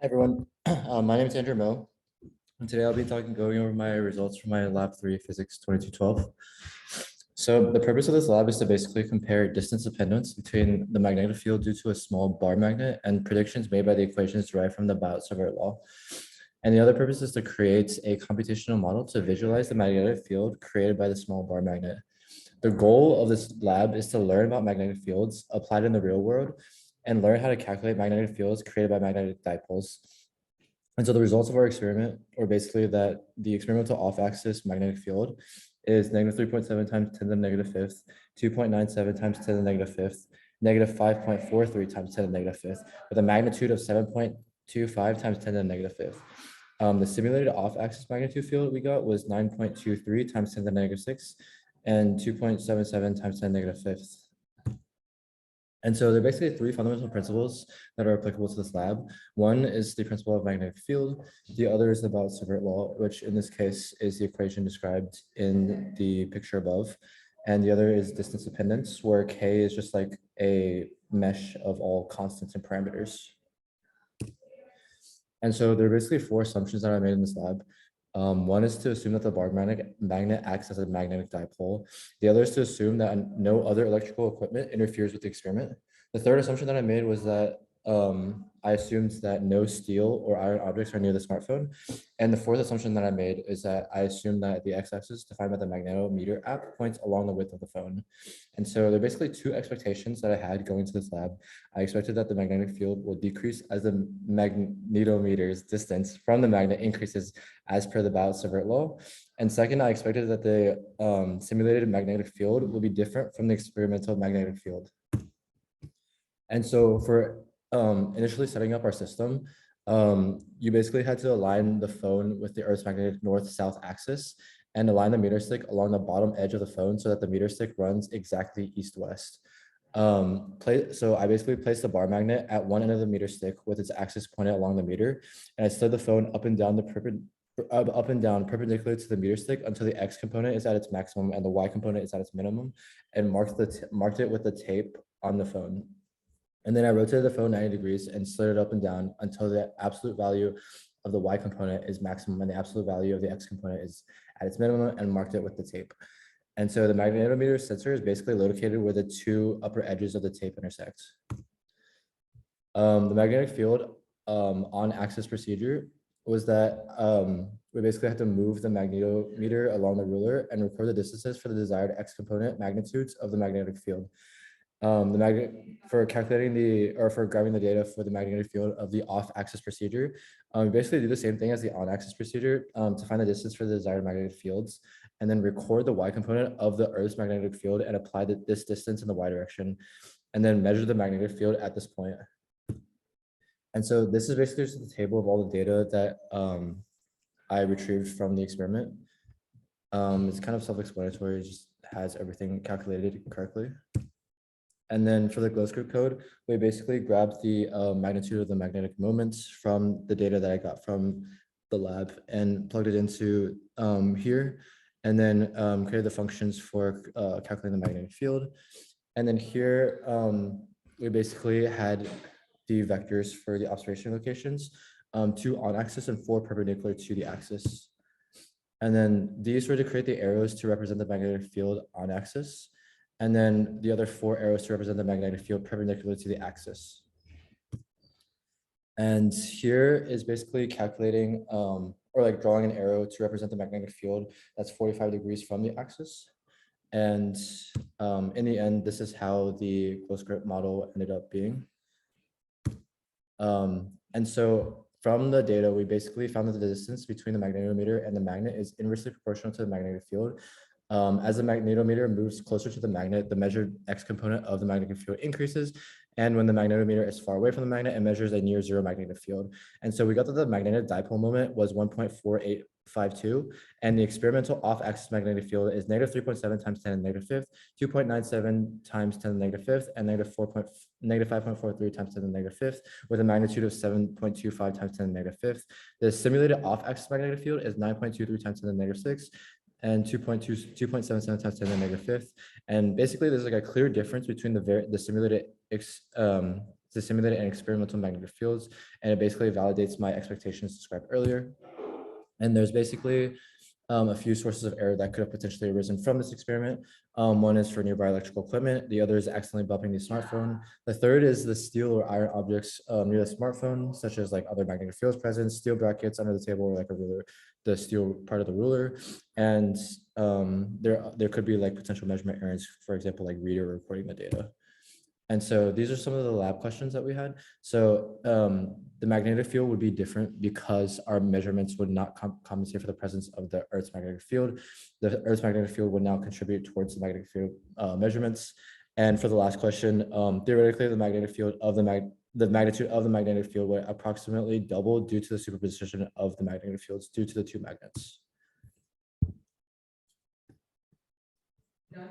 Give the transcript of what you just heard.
Hi everyone, my name is Andrew Mo, and today I'll be going over my results for my Lab 3 Physics 2212. So the purpose of this lab is to basically compare distance dependence between the magnetic field due to a small bar magnet and predictions made by the equations derived from the Bout-Savart law. And the other purpose is to create a computational model to visualize the magnetic field created by the small bar magnet. The goal of this lab is to learn about magnetic fields applied in the real world and learn how to calculate magnetic fields created by magnetic dipoles. And so the results of our experiment are basically that the experimental off-axis magnetic field is negative 3.7 times 10 to the negative fifth, 2.97 times 10 to the negative fifth, negative 5.43 times 10 to the negative fifth, with a magnitude of 7.25 times 10 to the negative fifth. The simulated off-axis magnitude field we got was 9.23 times 10 to the negative sixth and 2.77 times 10 to the negative fifth. And so there are basically three fundamental principles that are applicable to this lab. One is the principle of magnetic field. The other is the Bout-Savart law, which in this case is the equation described in the picture above. And the other is distance dependence, where K is just like a mesh of all constants and parameters. And so there are basically four assumptions that I made in this lab. One is to assume that the bar magnet acts as a magnetic dipole. The other is to assume that no other electrical equipment interferes with the experiment. The third assumption that I made was that I assumed that no steel or iron objects are near the smartphone. And the fourth assumption that I made is that I assumed that the x-axis defined by the magnetometer app points along the width of the phone. And so there are basically two expectations that I had going to this lab. I expected that the magnetic field will decrease as the magnetometer's distance from the magnet increases as per the Bout-Savart law. And second, I expected that the simulated magnetic field will be different from the experimental magnetic field. And so for initially setting up our system, you basically had to align the phone with the Earth's magnetic north-south axis and align the meter stick along the bottom edge of the phone so that the meter stick runs exactly east-west. So I basically placed the bar magnet at one end of the meter stick with its axis pointed along the meter, and I slid the phone up and down perpendicular to the meter stick until the X component is at its maximum and the Y component is at its minimum, and marked it with the tape on the phone. And then I rotated the phone 90 degrees and slid it up and down until the absolute value of the Y component is maximum and the absolute value of the X component is at its minimum, and marked it with the tape. And so the magnetometer sensor is basically located where the two upper edges of the tape intersect. The magnetic field on axis procedure was that we basically had to move the magnetometer along the ruler and record the distances for the desired X component magnitudes of the magnetic field. For calculating for grabbing the data for the magnetic field of the off-axis procedure, we basically do the same thing as the on-axis procedure to find the distance for the desired magnetic fields, and then record the Y component of the Earth's magnetic field and apply this distance in the Y direction, and then measure the magnetic field at this point. And so this is basically just the table of all the data that I retrieved from the experiment. It's kind of self-explanatory, it just has everything calculated correctly. And then for the glow script code, we basically grabbed the magnitude of the magnetic moments from the data that I got from the lab and plugged it into here, and then created the functions for calculating the magnetic field. And then here, we basically had the vectors for the observation locations, 2 on axis and 4 perpendicular to the axis. And then these were to create the arrows to represent the magnetic field on axis, and then the other 4 arrows to represent the magnetic field perpendicular to the axis. And here is basically calculating or like drawing an arrow to represent the magnetic field that's 45 degrees from the axis. And in the end, this is how the glow script model ended up being. And so from the data, we basically found that the distance between the magnetometer and the magnet is inversely proportional to the magnetic field. As the magnetometer moves closer to the magnet, the measured X component of the magnetic field increases. And when the magnetometer is far away from the magnet, it measures a near zero magnetic field. And so we got that the magnetic dipole moment was 1.4852, and the experimental off-axis magnetic field is negative 3.7 times 10 to the negative fifth, 2.97 times 10 to the negative fifth, and negative 5.43 times 10 to the negative fifth, with a magnitude of 7.25 times 10 to the negative fifth. The simulated off-axis magnetic field is 9.23 times 10 to the negative sixth, and 2.77 times 10 to the negative fifth. And basically there's like a clear difference between the simulated to simulate an experimental magnetic fields, and it basically validates my expectations described earlier. And there's basically a few sources of error that could have potentially arisen from this experiment. One is for nearby electrical equipment. The other is accidentally bumping the smartphone. The third is the steel or iron objects near the smartphone, such as like other magnetic fields present, steel brackets under the table, or like a ruler, the steel part of the ruler. And there could be like potential measurement errors, for example, like reader recording the data. And so these are some of the lab questions that we had. So the magnetic field would be different because our measurements would not compensate for the presence of the Earth's magnetic field. The Earth's magnetic field would now contribute towards the magnetic field measurements. And for the last question, theoretically, the magnetic field of the magnitude of the magnetic field would approximately double due to the superposition of the magnetic fields due to the two magnets. Yeah.